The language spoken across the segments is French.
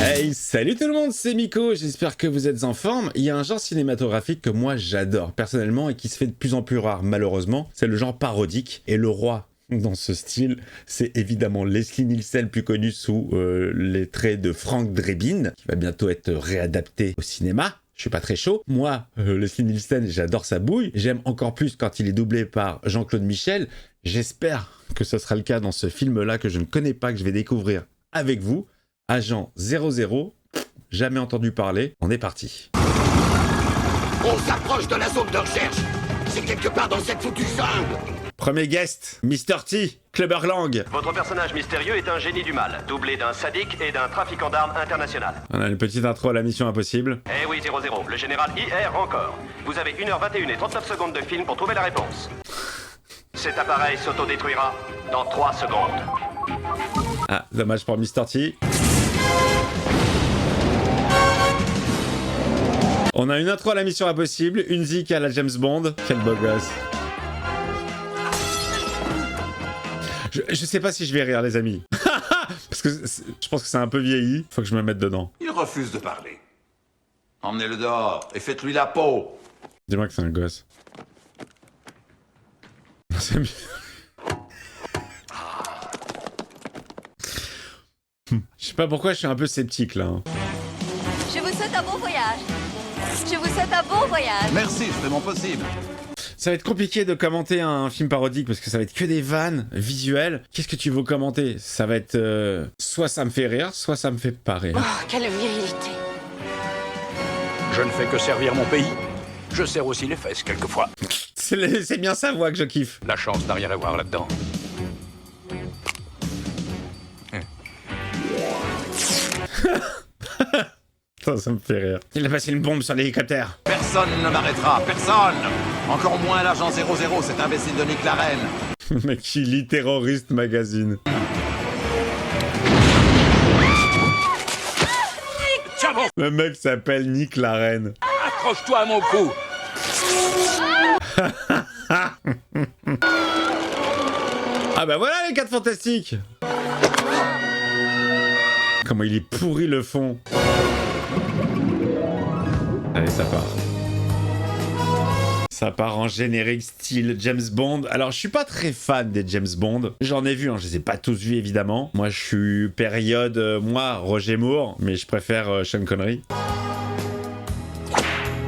Hey, salut tout le monde, c'est Miko, j'espère que vous êtes en forme. Il y a un genre cinématographique que moi j'adore personnellement et qui se fait de plus en plus rare malheureusement, c'est le genre parodique. Et le roi dans ce style, c'est évidemment Leslie Nielsen, plus connu sous les traits de Frank Drebin, qui va bientôt être réadapté au cinéma. Je suis pas très chaud. Moi, Leslie Nielsen, j'adore sa bouille. J'aime encore plus quand il est doublé par Jean-Claude Michel. J'espère que ce sera le cas dans ce film-là que je ne connais pas, que je vais découvrir avec vous. Agent 00, jamais entendu parler. On est parti. On s'approche de la zone de recherche. C'est quelque part dans cette foutue jungle. Premier guest, Mr. T, Clubber Lang. Votre personnage mystérieux est un génie du mal, doublé d'un sadique et d'un trafiquant d'armes international. On a une petite intro à la mission impossible. Eh oui, 00, le général IR encore. Vous avez 1h21 et 39 secondes de film pour trouver la réponse. Cet appareil s'autodétruira dans 3 secondes. Ah, dommage pour Mr. T. On a une intro à la mission impossible, une zik à la James Bond. Quel beau gosse. Je sais pas si je vais rire, les amis. Parce que je pense que c'est un peu vieilli. Faut que je me mette dedans. Il refuse de parler. Emmenez-le dehors et faites-lui la peau. Dis-moi que c'est un gosse. C'est mieux. Je sais pas pourquoi je suis un peu sceptique là. Je vous souhaite un bon voyage. Je vous souhaite un bon voyage. Merci, je fais mon possible. Ça va être compliqué de commenter un film parodique parce que ça va être que des vannes visuelles. Qu'est-ce que tu veux commenter? Ça va être soit ça me fait rire, soit ça me fait pas rire. Oh, quelle virilité. Je ne fais que servir mon pays. Je sers aussi les fesses quelquefois. C'est bien sa voix que je kiffe. La chance n'a rien à voir là-dedans. Ça me fait rire. Il a passé une bombe sur l'hélicoptère. Personne ne m'arrêtera, personne. Encore moins l'agent 00, cet imbécile de Nick Larraine. Le mec, il lit Terrorist Magazine. Tiens bon, Le mec s'appelle Nick Larraine. accroche-toi à mon cou. Ah bah voilà les 4 fantastiques. Comment il est pourri le fond. Allez, ça part. Ça part en générique style James Bond. Alors, je suis pas très fan des James Bond. J'en ai vu, hein, je les ai pas tous vus évidemment. Moi, je suis période, Roger Moore, mais je préfère Sean Connery.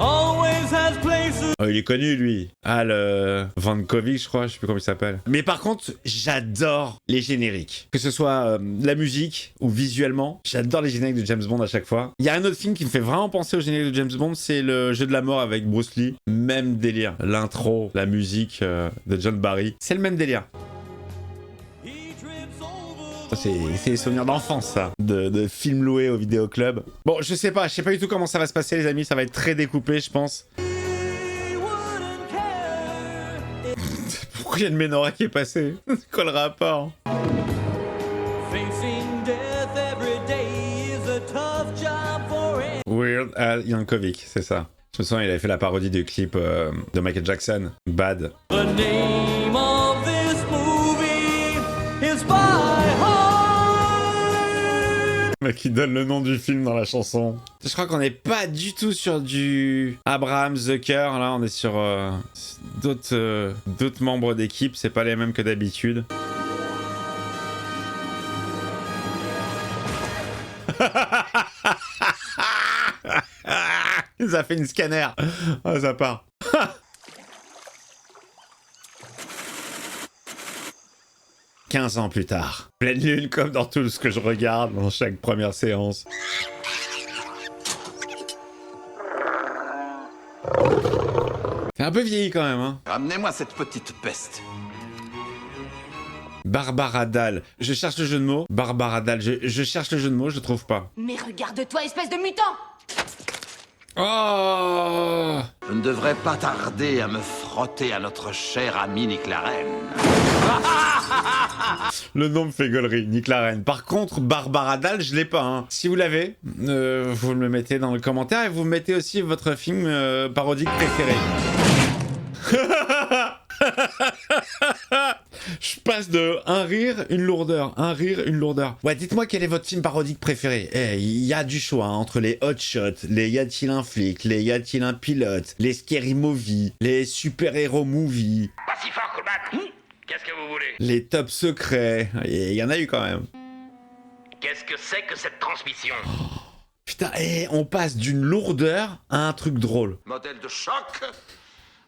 Oh, il est connu, lui. Ah, le Vankovic, je crois, je sais plus comment il s'appelle. Mais par contre, j'adore les génériques. Que ce soit la musique ou visuellement, j'adore les génériques de James Bond à chaque fois. Il y a un autre film qui me fait vraiment penser au générique de James Bond, c'est le Jeu de la mort avec Bruce Lee. Même délire. L'intro, la musique de John Barry. C'est le même délire. C'est les souvenirs d'enfance, ça, de films loués au vidéoclub. Bon, je sais pas du tout comment ça va se passer, les amis, ça va être très découpé, je pense. Pourquoi il y a une menorah qui est passée? C'est quoi le rapport? Weird Al Yankovic, c'est ça. Je me souviens, il avait fait la parodie du clip de Michael Jackson, Bad. Le mec qui donne le nom du film dans la chanson. Je crois qu'on n'est pas du tout sur du Abraham Zucker. Là, on est sur d'autres membres d'équipe. C'est pas les mêmes que d'habitude. Il nous a fait une scanner. Oh, ça part. 15 ans plus tard. Pleine lune comme dans tout ce que je regarde dans chaque première séance. C'est un peu vieilli quand même, hein. Amenez-moi cette petite peste. Barbara Dahl. Je cherche le jeu de mots. Barbara Dahl. Je cherche le jeu de mots, je trouve pas. Mais regarde-toi, espèce de mutant! Oh! Je ne devrais pas tarder à me frotter à notre cher ami Nick Larraine. Le nom me fait gaulerie, Nick Larraine. Par contre, Barbara Dahl, je l'ai pas. Hein. Si vous l'avez, vous me le mettez dans le commentaire et vous mettez aussi votre film parodique préféré. Je passe de un rire, une lourdeur, un rire, une lourdeur. Ouais, dites-moi quel est votre film parodique préféré. Eh, il y a du choix hein, entre les Hot Shots, les Y a-t-il un flic, les Y a-t-il un pilote, les Scary Movie, les super-héros movie, Pas si fort, Kuman. Qu'est-ce que vous voulez? les Top Secrets. Il y en a eu quand même. Qu'est-ce que c'est que cette transmission? Putain, on passe d'une lourdeur à un truc drôle. Modèle de choc?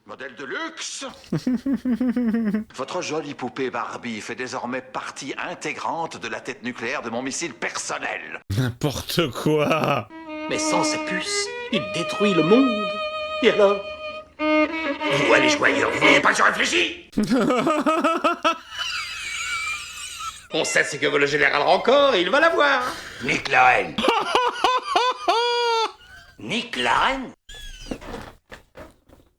Modèle de luxe? Votre jolie poupée Barbie fait désormais partie intégrante de la tête nucléaire de mon missile personnel. N'importe quoi. Mais sans ces puces, il détruit le monde. Et alors? Vous allez joyeux, vous n'avez pas réfléchi? On sait ce que veut le général Rancor et il va l'avoir. Nick Larraine. Nick Larraine?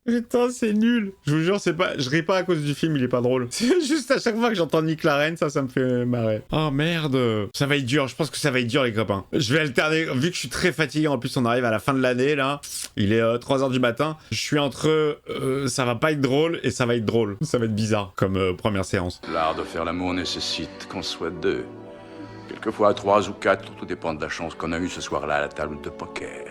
Putain, c'est nul. Je vous jure, c'est pas. Je ris pas à cause du film, il est pas drôle. C'est juste à chaque fois que j'entends Nick Larraine, ça me fait marrer. Oh merde. Ça va être dur, je pense que ça va être dur, les copains. Je vais alterner, vu que je suis très fatigué, en plus on arrive à la fin de l'année, là. Il est 3h du matin. Je suis entre ça va pas être drôle et ça va être drôle. Ça va être bizarre comme première séance. L'art de faire l'amour nécessite qu'on soit deux. Quelquefois 3 ou 4, tout dépend de la chance qu'on a eue ce soir-là à la table de poker.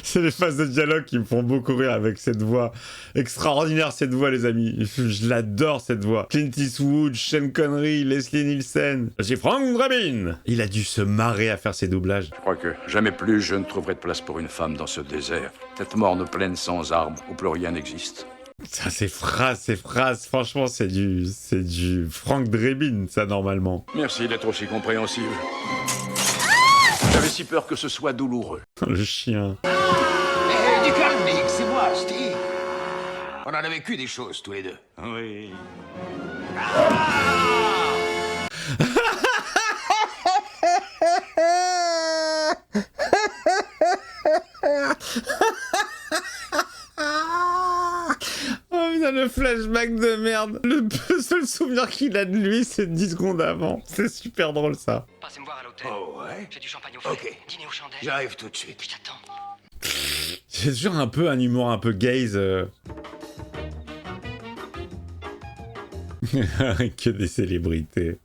C'est les phases de dialogue qui me font beaucoup rire avec cette voix. Extraordinaire cette voix, les amis. Je l'adore cette voix. Clint Eastwood, Sean Connery, Leslie Nielsen. C'est Frank Drebin. Il a dû se marrer à faire ses doublages. Je crois que jamais plus je ne trouverai de place pour une femme dans ce désert. Cette morne plaine sans arbres où plus rien n'existe. Ça, ces phrases, franchement, c'est du Frank Drebin, ça, normalement. Merci d'être aussi compréhensive. J'avais si peur que ce soit douloureux. Le chien. Hé, du calme, Nick, c'est moi, Steve. On en a vécu des choses, tous les deux. Oui. Oh putain, le flashback de merde. Le seul souvenir qu'il a de lui, c'est 10 secondes avant. C'est super drôle, ça. Passez me voir à l'hôtel. Oh ouais? J'ai du champagne au frais. Ok. Dîner aux chandelles. J'arrive tout de suite. Je t'attends. C'est toujours un peu un humour un peu gaze. Que des célébrités.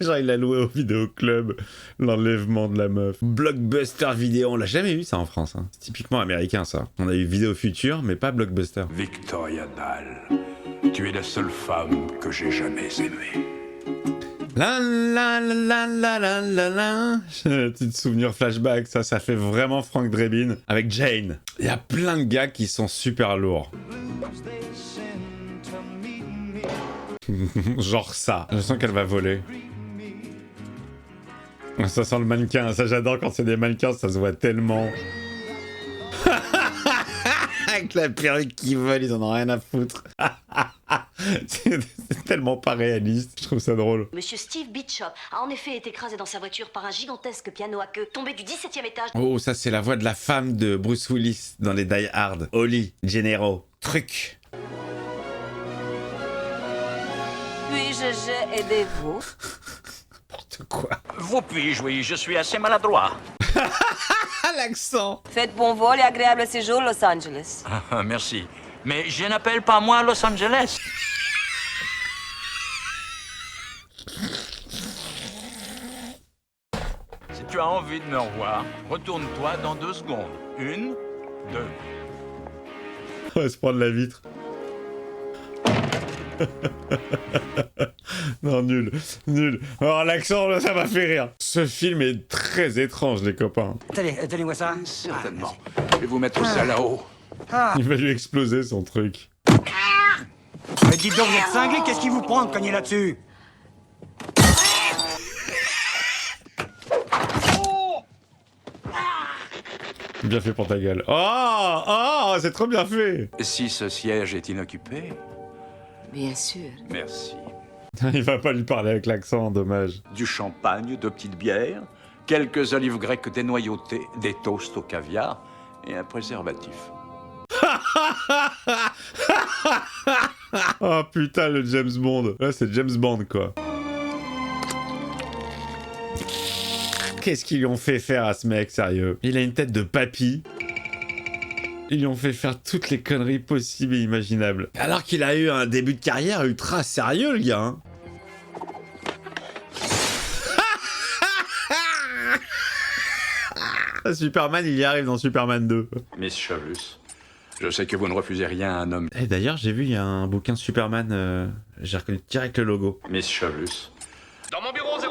Genre il a loué au vidéoclub l'enlèvement de la meuf. Blockbuster vidéo, on l'a jamais eu ça en France. Hein. C'est typiquement américain ça. On a eu Vidéo Future mais pas Blockbuster. Victoria Dahl, tu es la seule femme que j'ai jamais aimée. La la la la la la la. Petit souvenir flashback, ça fait vraiment Frank Drebin avec Jane. Il y a plein de gars qui sont super lourds. Genre ça. Je sens qu'elle va voler. Ça sent le mannequin. Ça j'adore quand c'est des mannequins, ça se voit tellement. Avec la perruque qui vole, ils en ont rien à foutre. C'est tellement pas réaliste. Je trouve ça drôle. Monsieur Steve Bishop a en effet été écrasé dans sa voiture par un gigantesque piano à queue tombé du 17e étage. Oh, ça c'est la voix de la femme de Bruce Willis dans les Die Hard. Holly Gennaro. Truc. Puis-je aider vous? N'importe quoi. Vous puis-je, oui, je suis assez maladroit. Ah, l'accent. Faites bon vol et agréable séjour Los Angeles. Ah, merci. Mais je n'appelle pas moi Los Angeles. Si tu as envie de me revoir, retourne-toi dans 2 secondes. 1, 2. On va se prendre la vitre. Non, nul. Alors l'accent, ça m'a fait rire. Ce film est très étrange, les copains. Tenez-moi ça. Certainement. Je vais vous mettre ça là-haut. Il va lui exploser son truc. Mais dites donc, vous êtes cinglé, qu'est-ce qui vous prend de cogner là-dessus? Bien fait pour ta gueule. Oh, c'est trop bien fait. Si ce siège est inoccupé, Bien sûr. merci. Il va pas lui parler avec l'accent, dommage. Du champagne, 2 petites bières, quelques olives grecques dénoyautées, des toasts au caviar et un préservatif. Oh putain, le James Bond. Là, c'est James Bond, quoi. Qu'est-ce qu'ils lui ont fait faire à ce mec, sérieux? Il a une tête de papy. Ils lui ont fait faire toutes les conneries possibles et imaginables. Alors qu'il a eu un début de carrière ultra sérieux, le gars. Hein. Superman, il y arrive dans Superman 2. Miss Chavus, je sais que vous ne refusez rien à un homme. Et d'ailleurs, j'ai vu, il y a un bouquin Superman, j'ai reconnu direct le logo. Miss Chavus. Dans mon bureau 00,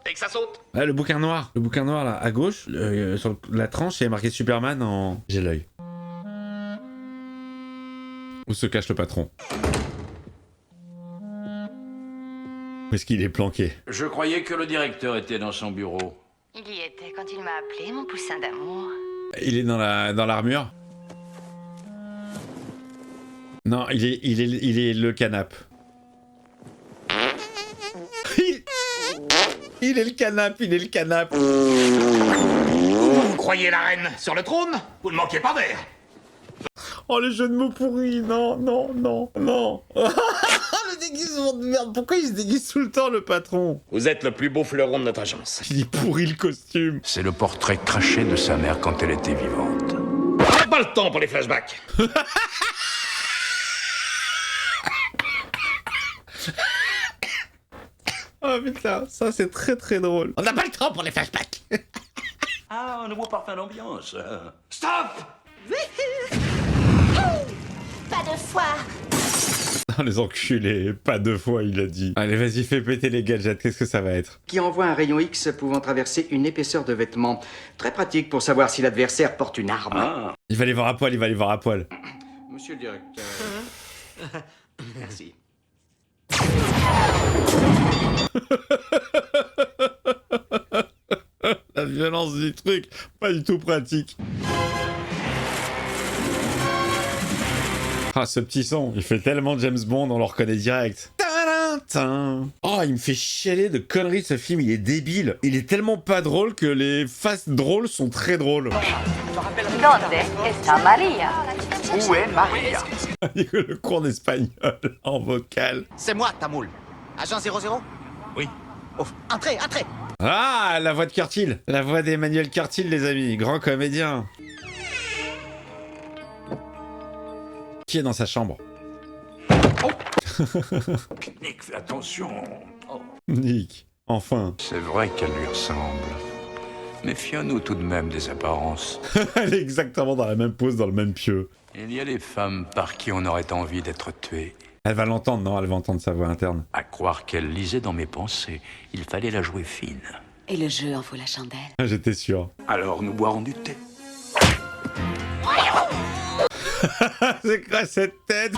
et que ça saute. Ah, le bouquin noir là, à gauche, sur la tranche, il y a marqué Superman en... J'ai l'œil. Où se cache le patron? Où est-ce qu'il est planqué? Je croyais que le directeur était dans son bureau. Il y était quand il m'a appelé, mon poussin d'amour. Il est dans l'armure. Non, il est le canap'. Il est le canap'. Vous croyez la reine sur le trône? Vous ne manquez pas d'air. Oh, le jeu de mots pourri, non. Le déguisement de merde, pourquoi il se déguise tout le temps, le patron? Vous êtes le plus beau fleuron de notre agence. Il est pourri le costume. C'est le portrait craché de sa mère quand elle était vivante. Pas le temps pour les flashbacks. Oh putain, ça c'est très très drôle. On n'a pas le temps pour les flashbacks. Ah, un nouveau parfum d'ambiance. Stop! Pas de foi. Oh, les enculés, pas deux fois il a dit. Allez, vas-y, fais péter les gadgets, qu'est-ce que ça va être? Qui envoie un rayon X pouvant traverser une épaisseur de vêtements. Très pratique pour savoir si l'adversaire porte une arme. Ah. Il va les voir à poil, Monsieur le directeur. Merci. La violence du truc, pas du tout pratique. Ah, ce petit son, il fait tellement James Bond, on le reconnaît direct. Oh, il me fait chialer de conneries ce film, il est débile. Il est tellement pas drôle que les faces drôles sont très drôles. Donde está Maria? Où est Maria? Le cours d'espagnol en vocal. C'est moi, Tamoul. Agent 00? Oui. Ouf. Entrez. Ah, la voix de Curtil. La voix d'Emmanuel Curtil, les amis. Grand comédien. Qui est dans sa chambre? Nick, fais attention. Oh. Nick, enfin. C'est vrai qu'elle lui ressemble. Méfions-nous tout de même des apparences. Elle est exactement dans la même pose, dans le même pieu. Il y a des femmes par qui on aurait envie d'être tué. Elle va l'entendre, non? Elle va entendre sa voix interne. À croire qu'elle lisait dans mes pensées, il fallait la jouer fine. Et le jeu en vaut la chandelle. J'étais sûr. Alors nous boirons du thé. C'est quoi cette tête?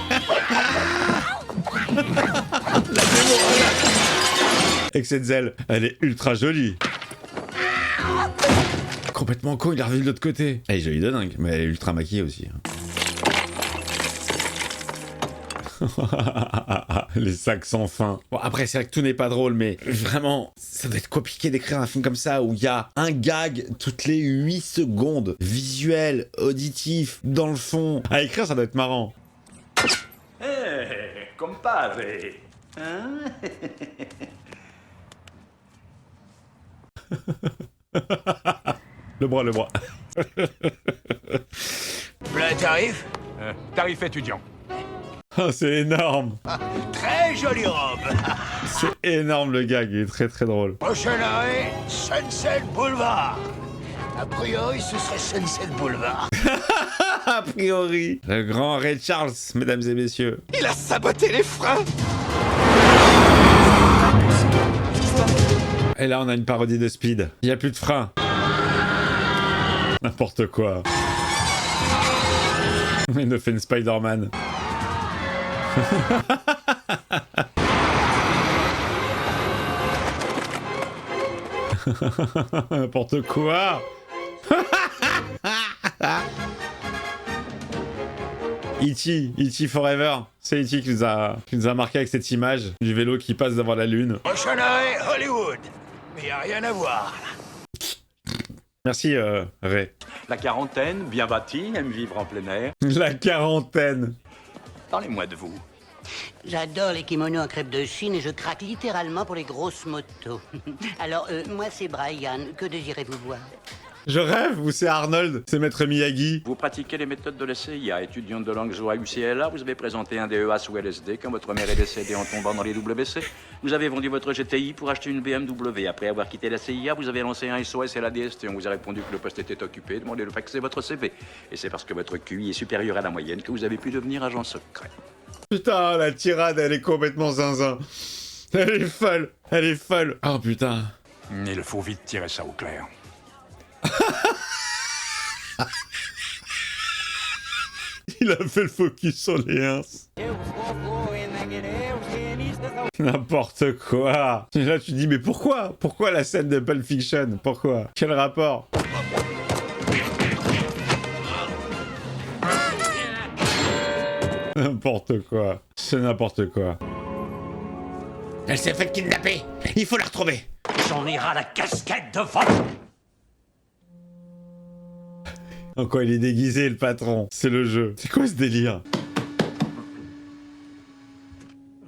Avec cette zèle, elle est ultra jolie. Complètement con, il est revu de l'autre côté. Elle est jolie de dingue, mais elle est ultra maquillée aussi. Les sacs sans fin. Bon, après, c'est vrai que tout n'est pas drôle, mais vraiment, ça doit être compliqué d'écrire un film comme ça où il y a un gag toutes les 8 secondes. Visuel, auditif, dans le fond. À écrire, ça doit être marrant. Hey, compadre. Hein? Le bras. Le tarif Tarif étudiant. Oh, c'est énorme. Très jolie robe. C'est énorme le gag, il est très très drôle. Prochain arrêt, Sunset Boulevard. A priori, ce serait Sunset Boulevard. A priori. Le grand Ray Charles, mesdames et messieurs. Il a saboté les freins. Et là, on a une parodie de Speed. Il n'y a plus de frein. N'importe quoi. Il ne fait une Spider-Man. N'importe quoi. E.T. Forever. C'est E.T. qui nous a marqué avec cette image du vélo qui passe devant la lune. Prochain arrêt, Hollywood. Mais y a rien à voir. Merci, Ray. La quarantaine, bien bâtie, aime vivre en plein air. La quarantaine. Parlez-moi de vous. J'adore les kimonos en crêpe de Chine et je craque littéralement pour les grosses motos. Alors, moi c'est Brian, que désirez-vous voir? Je rêve, ou c'est Arnold, c'est Maître Miyagi. Vous pratiquez les méthodes de la CIA, étudiante de langue à UCLA, vous avez présenté un DEA sous LSD quand votre mère est décédée en tombant dans les WC. Vous avez vendu votre GTI pour acheter une BMW. Après avoir quitté la CIA, vous avez lancé un SOS et la DST. On vous a répondu que le poste était occupé, demandez de faxer votre CV. Et c'est parce que votre QI est supérieur à la moyenne que vous avez pu devenir agent secret. Putain, la tirade, elle est complètement zinzin. Elle est folle, elle est folle. Oh putain. Il faut vite tirer ça au clair. Il a fait le focus sur les ins. N'importe quoi. Et là, tu te dis, mais pourquoi? Pourquoi la scène de Pulp Fiction? Pourquoi? Quel rapport? N'importe quoi. C'est n'importe quoi. Elle s'est faite kidnapper. Il faut la retrouver. J'en ai ras la casquette de votre... En quoi il est déguisé, le patron? C'est le jeu. C'est quoi ce délire?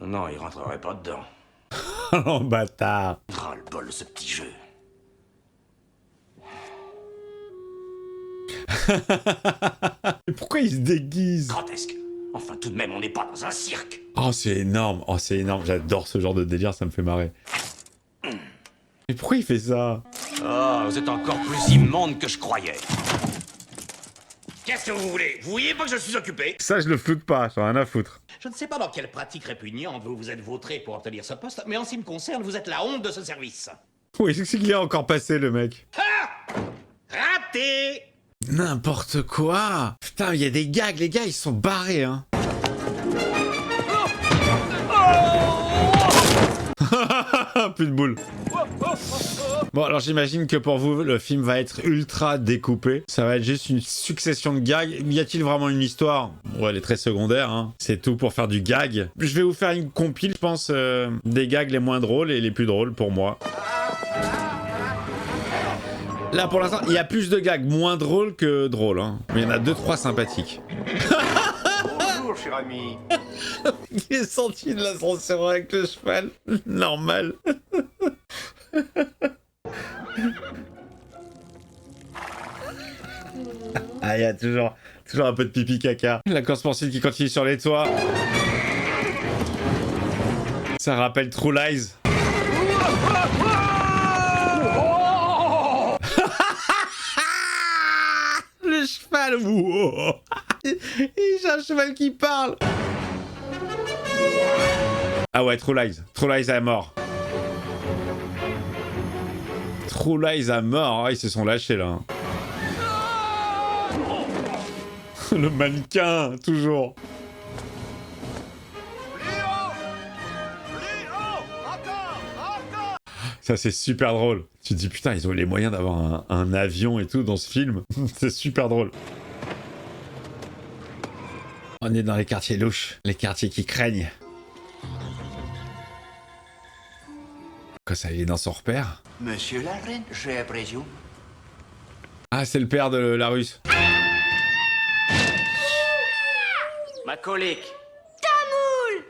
Non, il rentrerait pas dedans. Oh, bâtard. Ras le bol, ce petit jeu. Mais pourquoi il se déguise? Grotesque. Enfin, tout de même, on n'est pas dans un cirque. Oh, c'est énorme. Oh, c'est énorme. J'adore ce genre de délire, ça me fait marrer. Mais pourquoi il fait ça? Oh, vous êtes encore plus immonde que je croyais. Qu'est-ce que vous voulez? Vous voyez pas que je suis occupé? Ça, je le floute pas. J'en ai rien à foutre. Je ne sais pas dans quelle pratique répugnante vous vous êtes vautré pour obtenir ce poste, mais en ce qui me concerne, vous êtes la honte de ce service. Oui, c'est qu'il est encore passé, le mec. Ah! Raté! N'importe quoi. Putain, il y a des gags. Les gars, ils sont barrés, hein. Plus de boules. Bon, alors j'imagine que pour vous, le film va être ultra découpé. Ça va être juste une succession de gags. Y a-t-il vraiment une histoire? Ouais, elle est très secondaire, hein. C'est tout pour faire du gag. Je vais vous faire une compile, je pense, des gags les moins drôles et les plus drôles pour moi. Là, pour l'instant, il y a plus de gags moins drôles que drôles, hein. Mais il y en a 2-3 sympathiques. Bonjour, cher ami. Il est sorti de l'ascenseur avec le cheval. Normal. Ah, il y a toujours un peu de pipi caca. La course poursuite qui continue sur les toits. Ça rappelle True Lies. Le cheval. Wow. J'ai un cheval qui parle. Ah ouais, True Lies. True Lies à mort. True Lies à mort. Ah, ils se sont lâchés là. Le mannequin, toujours. Ça, c'est super drôle. Tu te dis, putain, ils ont eu les moyens d'avoir un avion et tout dans ce film. C'est super drôle. On est dans les quartiers louches, les quartiers qui craignent. Quoi, ça, il est dans son repère? Monsieur la reine, j'ai l'impression. Ah, c'est le père de la Russe. Ma colique.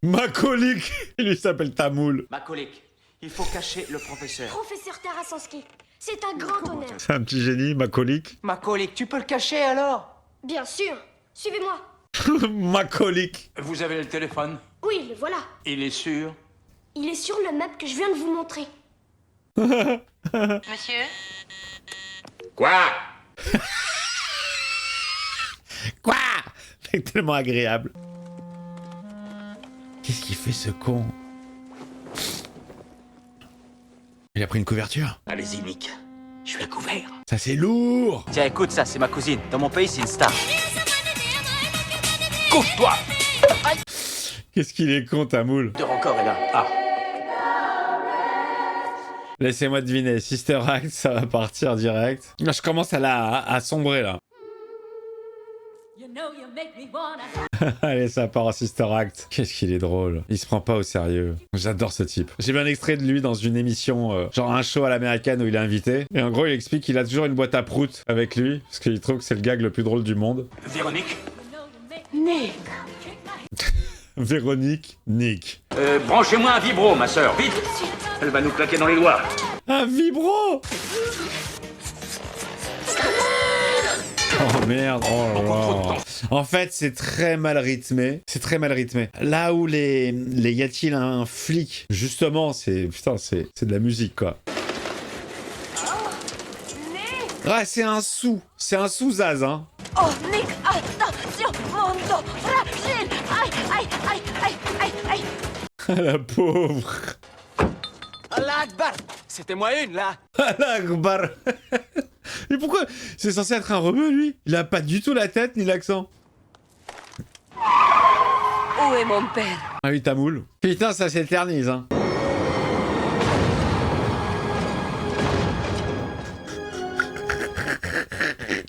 Ma colique. Il lui s'appelle Tamoul. Ma colique. Il faut cacher le professeur. Professeur Tarasansky, c'est un grand honneur. C'est un petit génie, ma colique. Ma colique, tu peux le cacher alors? Bien sûr. Suivez-moi. Ma colique. Vous avez le téléphone? Oui, le voilà. Il est sûr? Il est sur le map que je viens de vous montrer. Monsieur? Quoi? Quoi? C'est tellement agréable. Qu'est-ce qu'il fait, ce con? Il a pris une couverture. Allez-y, Nick. Je suis à couvert. Ça, c'est lourd. Tiens, écoute ça, c'est ma cousine. Dans mon pays, c'est une star. Couche-toi! Qu'est-ce qu'il est con, Tamoul. De encore est là. Ah. Laissez-moi deviner. Sister Act, ça va partir direct. Je commence à sombrer, là. You know you Allez, ça part en Sister Act. Qu'est-ce qu'il est drôle. Il se prend pas au sérieux. J'adore ce type. J'ai vu un extrait de lui dans une émission, genre un show à l'américaine où il est invité. Et en gros, il explique qu'il a toujours une boîte à prout avec lui, parce qu'il trouve que c'est le gag le plus drôle du monde. Véronique? Nick. Véronique, Nick. Branchez-moi un vibro, ma sœur, vite! Elle va nous claquer dans les doigts. Un vibro! Oh merde, oh là là. En fait, c'est très mal rythmé. C'est très mal rythmé. Là où les y a-t-il un flic, justement, c'est putain, c'est de la musique quoi. Ah, c'est un sous-zaz, hein. Oh, Nick, attention, mon dos fragile. Aïe, aïe, aïe, aïe, aïe, aïe. La pauvre. Allah Akbar. C'était moi une, là. Allah Akbar. Mais pourquoi? C'est censé être un rebeu, lui. Il a pas du tout la tête ni l'accent. Où est mon père? Ah oui, tamoul. Putain, ça s'éternise, hein.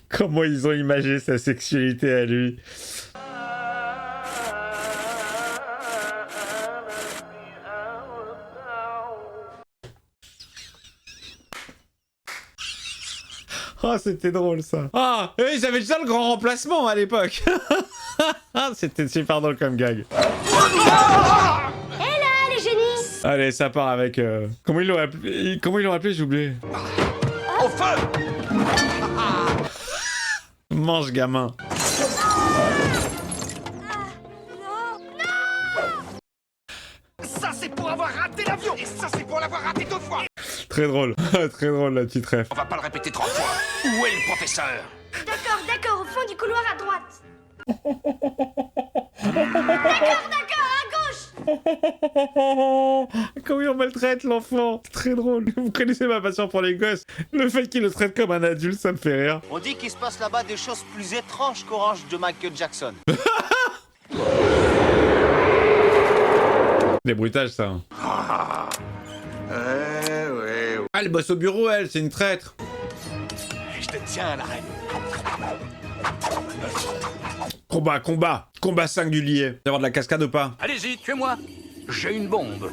Comment ils ont imagé sa sexualité à lui. Oh, c'était drôle ça. Ah, ils avaient déjà le grand remplacement à l'époque. C'était super drôle comme gag. Hé là, les génies! Allez, ça part avec... Comment ils l'ont appelé, j'ai oublié. Au feu! Mange, gamin. Ça, c'est pour avoir raté l'avion! Et ça, c'est pour l'avoir raté 2 fois! Très drôle. Très drôle, la petite ref. On va pas le répéter 3 fois! Où est le professeur? D'accord, au fond du couloir à droite. D'accord, à gauche. Comment il en maltraite l'enfant. Très drôle. Vous connaissez ma passion pour les gosses. Le fait qu'il le traite comme un adulte, ça me fait rire. On dit qu'il se passe là-bas des choses plus étranges qu'Orange de Michael Jackson. Des bruitages, ça. Ouais. Ah, elle bosse au bureau, elle, c'est une traître. Je te tiens, la reine. Combat singulier. D'avoir de la cascade ou pas? Allez-y, tuez-moi. J'ai une bombe.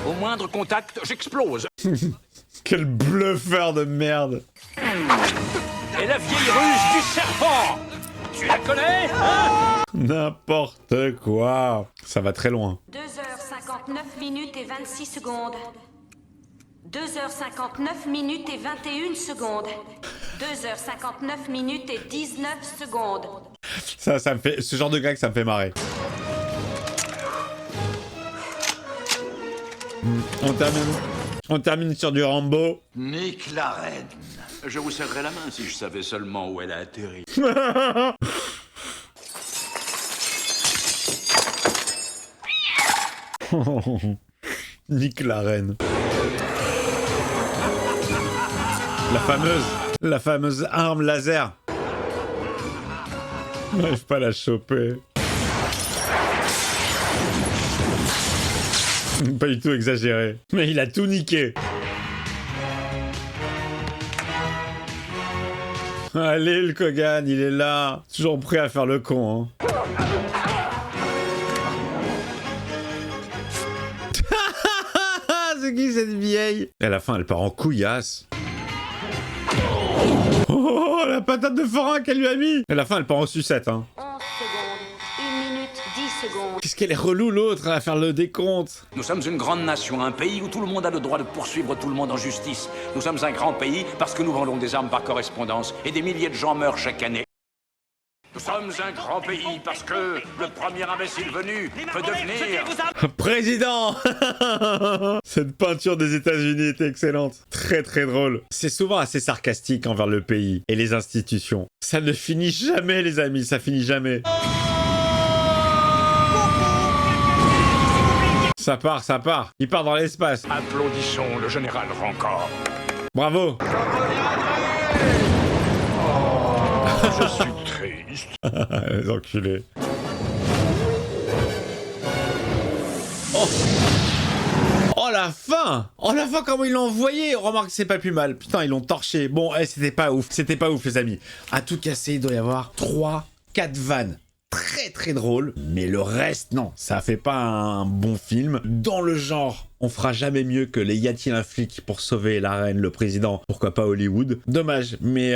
Au moindre contact, j'explose. Quel bluffeur de merde. Et la vieille ruse du serpent. Tu la connais, hein? N'importe quoi. Ça va très loin. 2h59 minutes et 26 secondes. 2h59 minutes et 21 secondes. 2h59 minutes et 19 secondes. Ça me fait... Ce genre de gag, ça me fait marrer. On termine sur du Rambo. Nick la reine. Je vous serrerais la main si je savais seulement où elle a atterri. Nick la reine. La fameuse arme laser. On n'arrive pas à la choper. Pas du tout exagéré. Mais il a tout niqué. Allez, le Kogan, il est là. Toujours prêt à faire le con, hein. C'est qui cette vieille? Et à la fin, elle part en couillasse. Oh, la patate de forain qu'elle lui a mis. Et à la fin, elle part en sucette, hein. 11 secondes. 1 minute 10 secondes. Qu'est-ce qu'elle est relou, l'autre, à faire le décompte. Nous sommes une grande nation, un pays où tout le monde a le droit de poursuivre tout le monde en justice. Nous sommes un grand pays parce que nous vendons des armes par correspondance et des milliers de gens meurent chaque année. Nous sommes un grand pays parce que le premier imbécile venu peut devenir... Président. Cette peinture des États-Unis est excellente. Très très drôle. C'est souvent assez sarcastique envers le pays et les institutions. Ça ne finit jamais, les amis, ça finit jamais. Ça part. Il part dans l'espace. Applaudissons le général Rancor. Bravo. Je suis triste. Les enculés. Oh la fin! Oh la fin, comment ils l'ont envoyé! Remarque, c'est pas plus mal. Putain, ils l'ont torché. Bon, c'était pas ouf les amis. À tout casser, il doit y avoir 3-4 vannes très très drôle, mais le reste, non, ça fait pas un bon film. Dans le genre, on fera jamais mieux que les Y a-t-il un flic pour sauver la reine, le président, pourquoi pas Hollywood. Dommage, mais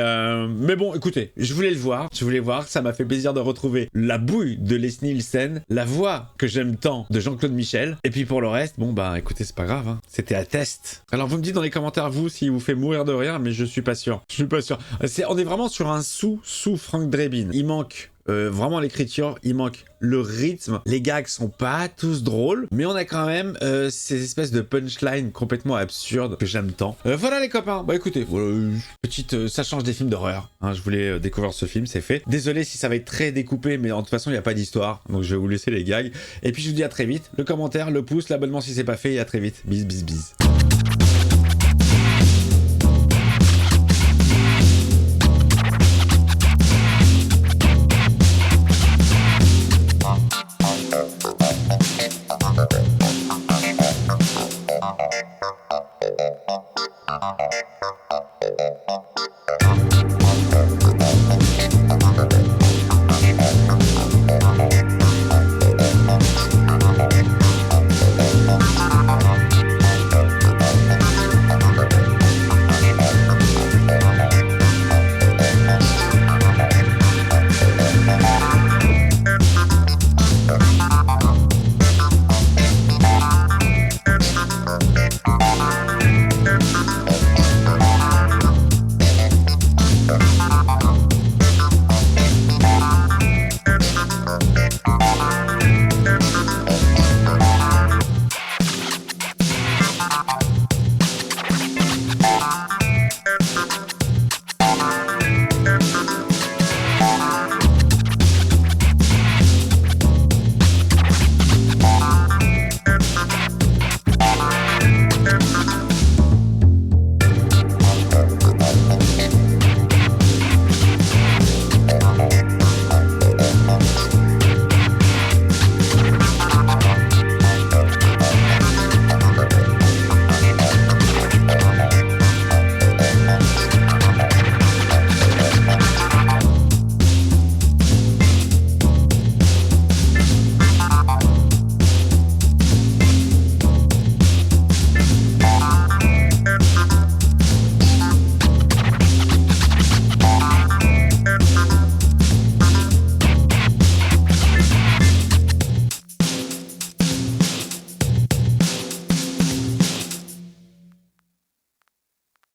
bon, écoutez, je voulais voir, ça m'a fait plaisir de retrouver la bouille de Leslie Nielsen, la voix que j'aime tant de Jean-Claude Michel, et puis pour le reste, bon bah écoutez, c'est pas grave, hein. C'était à test. Alors vous me dites dans les commentaires, vous, s'il vous fait mourir de rire, mais je suis pas sûr. On est vraiment sur un sous Frank Drebin. Il manque vraiment l'écriture, il manque le rythme, les gags sont pas tous drôles, mais on a quand même ces espèces de punchlines complètement absurdes que j'aime tant. Voilà les copains, bah écoutez, ça change des films d'horreur, hein, je voulais découvrir ce film, c'est fait. Désolé si ça va être très découpé, mais de toute façon il n'y a pas d'histoire, donc je vais vous laisser les gags. Et puis je vous dis à très vite, le commentaire, le pouce, l'abonnement si c'est pas fait, et à très vite. Bis bis bis.